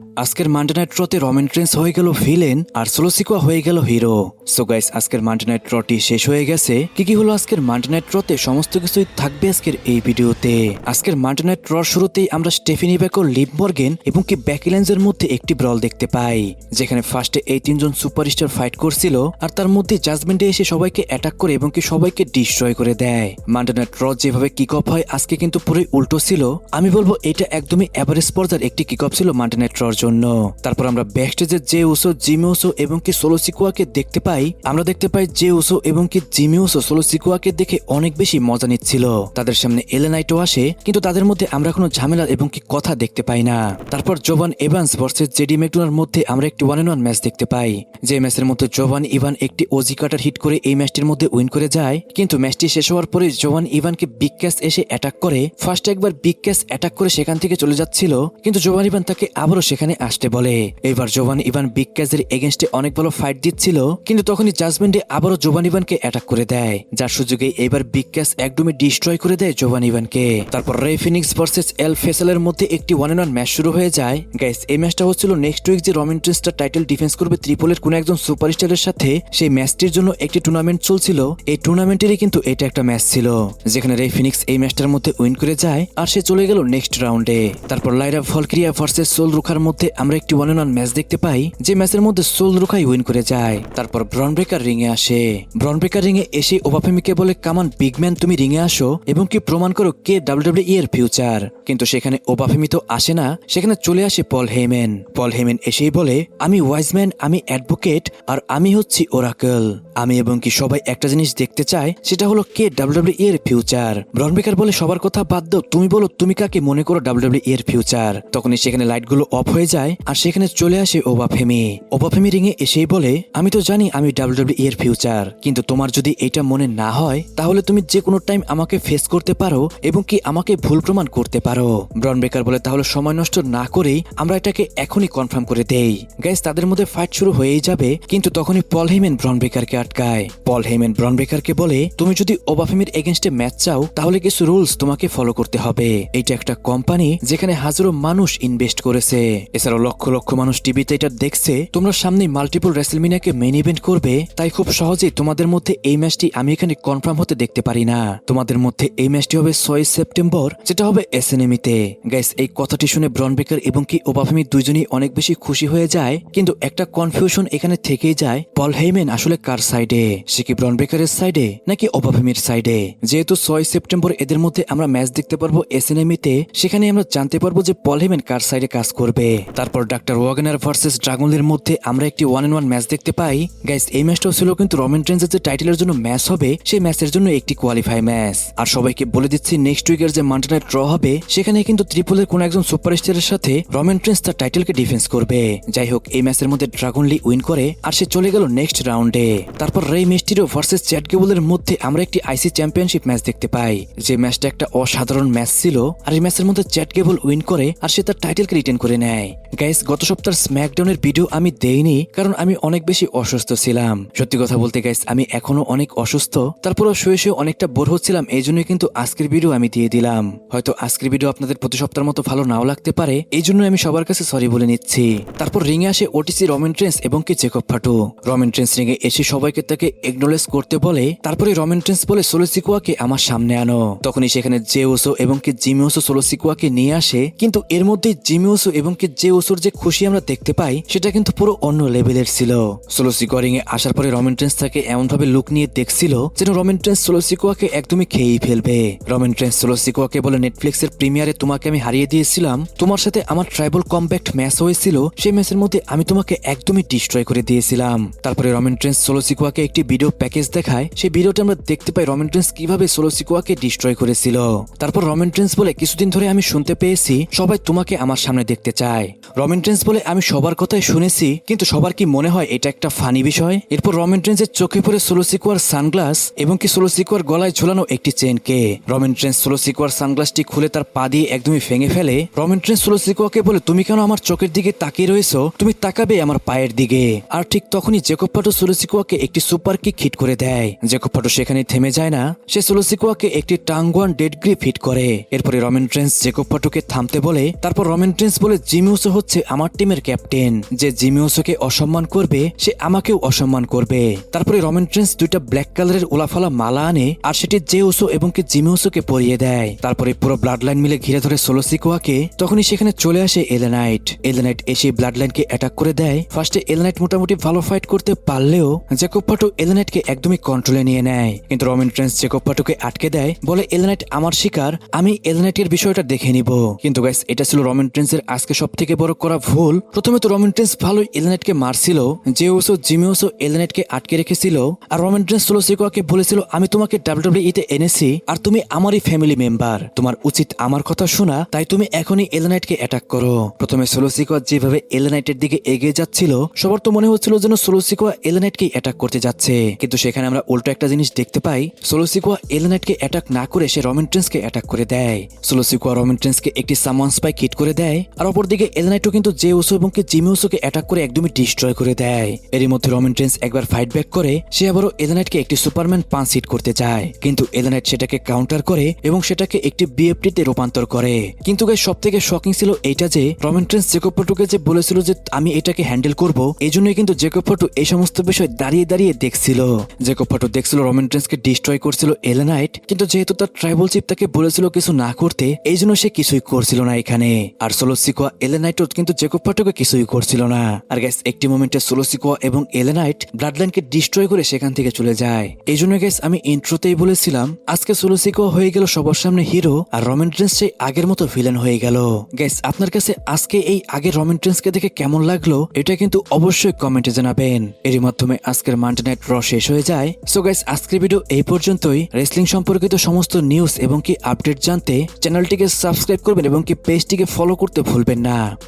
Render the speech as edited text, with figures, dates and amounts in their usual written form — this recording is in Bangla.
আজকের মানডে নাইট ড্রতে রোমান রেইন্স হয়ে গেল ভিলেন আর সোলো সিকোয়া হয়ে গেল হিরো। সো গাইস, আজকের মানডে নাইট ড্রটি শেষ হয়ে গেছে। কি হলো আজকের মানডে নাইট ড্রতে সমস্ত কিছুই থাকবে আজকের এই ভিডিওতে। আজকের মানডে নাইট ড্রর শুরুতেই আমরা স্টেফেনি বেকর, লিভ মর্গেন এবং কি বেকি লিঞ্চের মধ্যে একটি ব্রল দেখতে পাই, যেখানে ফার্স্টে এই তিনজন সুপারস্টার ফাইট করছিল আর তার মধ্যে জাজমেন্টে এসে সবাইকে অ্যাটাক করে এবং কি সবাইকে ডিস্ট্রয় করে দেয়। মানডে নাইট ড্র যেভাবে কিক অফ হয় আজকে কিন্তু পুরোই উল্টো ছিল। আমি বলবো এটা একদমই এভারেজ পর্যায়ের একটি কিক অফ ছিল মানডে নাইট ড্রর জন্য। তারপর আমরা ব্যাকস্টেজে জে উসো, জিমি উসো এবং কি সোলো সিকোয়াকে দেখতে পাই। আমরা দেখতে পাই জে উসো এবং কি জিমি উসো সোলো সিকোয়াকে দেখে অনেক বেশি মজা নিচ্ছিল। তাদের সামনে এলে নাইটও আসে, কিন্তু তাদের মধ্যে আমরা কোনো ঝামেলা এবং কি কথা দেখতে পাই না। তারপর জোভান এভান্স ভার্সেস জেডি ম্যাকডোনাল্ডের মধ্যে আমরা একটি 1-on-1 ম্যাচ দেখতে পাই, যে ম্যাচের মধ্যে জোভান ইভান একটি ওজি কাটার হিট করে এই ম্যাচটির মধ্যে উইন করে যায়। কিন্তু ম্যাচটি শেষ হওয়ার পরে জোভান ইভানকে বিগ ক্যাশ এসে অ্যাটাক করে। ফার্স্ট একবার বিগ ক্যাশ অ্যাটাক করে সেখান থেকে চলে যাচ্ছিল, কিন্তু জোভান ইভান তাকে আবারও সেখানে আসতে বলে। এবার জোভান ইভান বিগ ক্যাশের এগেনস্টে অনেক ভালো ফাইট দিচ্ছিল, কিন্তু তখনই জাজমেন্টে আবারও জোভান ইভানকে অ্যাটাক করে দেয়, যার সুযোগে এবার বিগ ক্যাশ একদমই ডিস্ট্রয় করে দেয় জোভান ইভানকে। তারপর রে ফিনিক্স ভার্সেস এল ফেসালের মধ্যে একটি 1-on-1 ম্যাচ শুরু হয়ে যায়। গাইস, এই ম্যাচটা হচ্ছিল নেক্সট উইক যে রোমান রেইন্স টাইটেল ডিফেন্স করবে ত্রিপলের কোন একজন সুপারস্টারের সাথে। সেই ম্যাচটির জন্য একটি টুর্নামেন্ট চলছিল। এই টুর্নামেন্টেরই কিন্তু এটা একটা ম্যাচ ছিল, যেখানে রে ফিনিক্স এই ম্যাচটার মধ্যে উইন করে যায় আর সে চলে গেল নেক্সট রাউন্ডে। তারপর লাইরা ভলকিরিয়া ভার্সেস সোল রুখার মধ্যে আমরা একটি 1-on-1 ম্যাচ দেখতে পাই, যে ম্যাচের মধ্যে সোল রুখাই উইন করে যায়। তারপর ব্রন ব্রেকার রিং এ আসে। ব্রন ব্রেকার রিং এ এসে ওবাফেমিকে বলে, কামান বিগ ম্যান, তুমি রিং এ আসো এবং কি প্রমাণ করো কে ডাব্লিউডাব্লিউই এর ফিউচার। কিন্তু সেখানে ওবাফেমি তো আসে না, সেখানে চলে আসে পল হেইম্যান। পল হেইম্যান এসেই বলে, আমি ওয়াইজম্যান, আমি অ্যাডভোকেট আর আমি হচ্ছি ওরাকল। আমি এবং কি সবাই একটা জিনিস দেখতে চায়, সেটা হলো কে ডাব্লিউডাব্লিউই এর ফিউচার। ব্রন ব্রেকার বলে, সবার কথা বাদ দাও, তুমি বলো তুমি কাকে মনে করো ডাব্লিউডাব্লিউই এর ফিউচার। তখনই সেখানে লাইটগুলো অফ হয়ে যায় আর সেখানে চলে আসে ওবাফেমি। ওবাফেমি রিং এ এসেই বলে, আমি তো জানি আমি ডাব্লিউডাব্লিউই এর ফিউচার, কিন্তু তোমার যদি এটা মনে না হয় তাহলে তুমি যে কোনো টাইম আমাকে ফেস করতে পারো এবং কি আমাকে ভুল প্রমাণ করতে পারো। ব্রন ব্রেকার বলে, তাহলে সময় নষ্ট না করেই আমরা এটাকে এখনই কনফার্ম করে দেই। গাইস, তাদের মধ্যে ফাইট শুরু হয়েই যাবে, কিন্তু তখনই পল হেইম্যান ব্রন ব্রেকারকে আটকায়। পল হেইম্যান ব্রন ব্রেকারকে বলে, তুমি যদি ওবাফেমির এগেনস্টে ম্যাচ চাও তাহলে কিছু রুলস তোমাকে ফলো করতে হবে। এটা একটা কোম্পানি যেখানে হাজারো মানুষ ইনভেস্ট করেছে, এছাড়াও লক্ষ লক্ষ মানুষ টিভিতে এটা দেখছে। তোমরা সামনে মাল্টিপল রেসলমেনিয়াকে মেইন ইভেন্ট করবে, তাই খুব সহজেই তোমাদের মধ্যে এই ম্যাচটি আমি এখানে কনফার্ম হতে দেখতে পারি না। তোমাদের মধ্যে এই ম্যাচটি হবে 6 সেপ্টেম্বর, যেটা হবে এসএনএমিতে। গাইস, এই কথাটি শুনে ব্রন ব্রেকার এবং কি ওবাফেমি দুইজনই অনেক বেশি খুশি হয়ে যায়, কিন্তু একটা কনফিউশন এখানে থেকেই যায়, পল হেইম্যান আসলে কার সাইডে? সে কি ব্রন ব্রেকারের সাইডে নাকি ওবাফেমির সাইডে? যেহেতু 6 সেপ্টেম্বর এদের মধ্যে আমরা ম্যাচ দেখতে পারবো এসএনএমিতে, সেখানে আমরা জানতে পারবো যে পল হেইম্যান কার সাইডে কাজ করবে। তারপর ডাক্তার ওয়াগনার ভার্সেস ড্রাগনলের মধ্যে আমরা একটি 1-on-1 ম্যাচ দেখতে পাই। গাইস, এই ম্যাচটাও ছিল কিন্তু রোমান রেইন্সের যে টাইটেলের জন্য ম্যাচ হবে, সেই ম্যাচের জন্য একটি কোয়ালিফাই ম্যাচ। আর সবাইকে বলে দিচ্ছি, নেক্সট উইকের যে মানডে নাইট ড্র হবে সেখানে কিন্তু ত্রিপলের কোন একজন সুপারস্টারের সাথে রোমান রেইন্স তার টাইটেলকে ডিফেন্স করবে। যাই হোক, এই ম্যাচের মধ্যে ড্রাগন লি উইন করে আর সে চলে গেল নেক্সট রাউন্ডে। তারপর রে মিস্টিরিও ভার্সেস চ্যাট গেবলের মধ্যে আমরা একটি আইসি চ্যাম্পিয়নশিপ ম্যাচ দেখতে পাই, যে ম্যাচটা একটা অসাধারণ ম্যাচ ছিল। আর এই ম্যাচের মধ্যে চ্যাট গেবল উইন করে আর সে তার টাইটেলকে রিটেন করে নেয়। গাইস, গত সপ্তাহের স্ম্যাকডাউনের ভিডিও আমি দেইনি, কারণ আমি অনেক বেশি অসুস্থ ছিলাম। সত্যি কথা বলতে গাইস, আমি এখনো অনেক অসুস্থ, তারপরও শুয়ে শুয়ে অনেকটা বোর হচ্ছিলাম, এই জন্যই কিন্তু আজকের ভিডিও আমি দিয়ে দিলাম। হয়তো আজকের ভিডিও আপনাদের প্রতি সপ্তাহের মতো ভালো নাও লাগতে পারে, এই জন্য আমি সবার কাছে সরি বলে নিচ্ছি। তারপর রিংয়ে আসে ওটিসি, রোমান রেইন্স এবং কি জেকব ফাটু। রোমান রেইন্স রিংয়ে এসে সবাইকে তাকে একনলেজ করতে বলে, তারপরে রোমান রেইন্স বলে, সোলো সিকোয়াকে আমার সামনে আনো। তখনই সেখানে জে উসো এবং কি জিমি উসো সোলো সিকোয়াকে নিয়ে আসে, কিন্তু এর মধ্যে জিমি উসো এবং কি জে উসোর যে খুশি আমরা দেখতে পাই সেটা কিন্তু পুরো অন্য লেভেলের ছিল। সোলো সিকোয়া রিংয়ে আসার পরে রোমান রেইন্স তাকে এমন ভাবে লুক নিয়ে দেখছিল যেন রোমান রেইন্স সোলো সিকোয়াকে একদমই খেয়েই ফেলবে। রোমান রেইন্স সোলো সিকোয়াকে বলে, নেটফ্লিক্সের প্রিমিয়ারে তোমাকে আমি হারিয়ে দিয়েছিলাম, তোমার সাথে আমার ট্রাইবল কম্প্যাক্ট ম্যাচ হয়েছিল, সেই ম্যাচের মধ্যে আমি তোমাকে একদমই ডিস্ট্রয় করে দিয়েছিলাম। তারপরে রোমান রেইন্স সোলো সিকোয়াকে একটি ভিডিও প্যাকেজ দেখায়, সেই ভিডিওতে আমরা দেখতে পাই রোমান রেইন্স কিভাবে সোলো সিকোয়াকে ডিস্ট্রয় করেছিল। তারপর রোমান রেইন্স বলে, কিছুদিন ধরে আমি শুনতে পেয়েছি সবাই তোমাকে আমার সামনে দেখতে চায়। রোমান রেইন্স বলে, আমি সবার কথাই শুনেছি, কিন্তু সবার কি মনে হয় এটা একটা ফানি বিষয়? এরপর রোমান রেইন্সের চোখে পড়ে সোলো সিকোয়ার সানগ্লাস এবং কি সোলো সিকোয়ার গলায় ঝোলানো একটি চেনকে। রোমান রেইন্স সোলো সিকোয়ার সানগ্লাসটি খুলে তার পা দিয়ে একদমই ভেঙে ফেলে। রোমান রেইন্স সোলো সিকোয়াকে বলে, তুমি কেন আমার চোখের দিকে তাকিয়ে রয়েছো? তুমি তাকাবে আমার পায়ের দিকে। আর ঠিক তখনই জেকব ফাটু সোলো সিকোয়াকে একটি সুপার কিক হিট করে দেয়। জেকব ফাটু সেখানে থেমে যায় না, সে সোলো সিকোয়াকে একটি টাঙ্গুয়ান ডেড গ্রিপ হিট করে। এরপরে রোমান রেইন্স জেকব ফাটুকে থামতে বলে, তারপর রোমান রেইন্স বলে, জিমি জিমিউসো হচ্ছে আমার টিমের ক্যাপ্টেন, যে জিমিউসোকে অসম্মান করবে সে আমাকেও অসম্মান করবে। তারপরে রোমান রেইন্স দুইটা ব্ল্যাক কালারের ওলাফালা মালা আনে আর সেটি জেউসো এবং কি জিমিউসোকে পরিয়ে দেয়। তারপরে পুরো ব্লাড লাইন মিলে ঘিরে ধরে সোলো সিকোয়াকে। তখনই সেখানে চলে আসে এলেনাইট। এলেনাইট এসে ব্লাড লাইনকে অ্যাটাক করে দেয়। ফার্স্টে এলেনাইট মোটামুটি ভালো ফাইট করতে পারলেও জ্যাকব পাটু এলেনাইটকে একদমই কন্ট্রোলে নিয়ে নেয়, কিন্তু রোমান রেইন্স জ্যাকব পাটুকে আটকে দেয়, বলে এলেনাইট আমার শিকার, আমি এলেনাইটের বিষয়টা দেখে নিব। কিন্তু গাইস এটা ছিল রোমান রেইন্সের আজকে সব থেকে বড় করা ভুল। প্রথমে তো রোমান রেইন্স ভালোই এলেনাইটকে মারছিল, জেউসো জিমিউসো এলেনাইটকে আটকে রেখেছিল, আর রোমান রেইন্স সোলো সিকোয়াকে বলেছিল আমি তোমাকে WWE তে এনেছি আর তুমি আমারই ফ্যামিলি মেম্বার, তোমার উচিত আমার কথা শোনা, তাই তুমি এখনই এলেনাইটকে অ্যাটাক করো। প্রথমে সোলো সিকোয়া যেভাবে এলেনাইটের দিকে এগিয়ে যাচ্ছিল সবার তো মনে হচ্ছিল যেন সোলো সিকোয়া এলেনাইটকে অ্যাটাক করতে যাচ্ছে, কিন্তু সেখানে আমরা উল্টো একটা জিনিস দেখতে পাই, সোলো সিকোয়া এলেনাইটকে অ্যাটাক না করে সে রোমান রেইন্সকে অ্যাটাক করে দেয়। সোলো সিকোয়া রোমান রেইন্সকে একটি সামওয়ান স্পাইক হিট করে দেয়, আর অপরদিকে এলেনাইটও কিন্তু জেউসো এবং জিমিউসোকে অ্যাটাক করে একদমই ডিস্ট্রয় করে দেয়। এরই মধ্যে রোমান রেইন্স একবার ফাইট ব্যাক করে সে আবারও এলেনাইটকে একটি সুপারম্যান পাঞ্চ হিট করতে যায়, কিন্তু এলেনাইট সেটাকে কাউন্টার করে এবং সেটাকে একটি বিএফটিতে রূপান্তর করে। কিন্তু গাইস সবথেকে শকিং ছিল এইটা যে রোমান রেইন্স জ্যাকব পাটুকে যে বলেছিল যে আমি এটাকে হ্যান্ডেল করব, এই জন্যই কিন্তু জ্যাকব পাটু এই সমস্ত বিষয় দাঁড়িয়ে দাঁড়িয়ে দেখছিল। জ্যাকব পাটু দেখছিল রোমান রেইন্সকে ডিস্ট্রয় করছিল এলেনাইট, কিন্তু যেহেতু তার ট্রাইবাল চিফ তাকে বলেছিল কিছু না করতে, এই জন্য সে কিছুই করছিল না এখানে। আর সোলো সিকোয়া এলেনাইটও কিন্তু জ্যাকব পাটুকে কিছুই করছিল না। আর গাইস একটি মোমেন্টে সোলো সিকোয়া এবং এলেনাইট ব্লাড লাইনকে ডিস্ট্রয় করে সেখান থেকে চলে যায়। এই জন্য গাইস আমি ইন্ট্রোতেই বলেছিলাম আজকে সোলো সিকোয়া হয়ে গেল সবার সামনে হিরো, আর রোমান রেইন্স সেই আগের মতো ভিলেন হয়ে গেল। গাইস আপনার কাছে আজকে এই আগের রোমান রেইন্সকে দেখে কেমন লাগলো এটা কিন্তু অবশ্যই কমেন্টে জানাবেন। এরই মাধ্যমে আজকের মানডে নাইট র শেষ হয়ে যায়। সো গাইস আজকের ভিডিও এই পর্যন্তই। রেসলিং সম্পর্কিত সমস্ত নিউজ এবং কি আপডেট জানতে চ্যানেলটিকে সাবস্ক্রাইব করবেন এবং কি পেজটিকে ফলো করতে ভুলবেন না।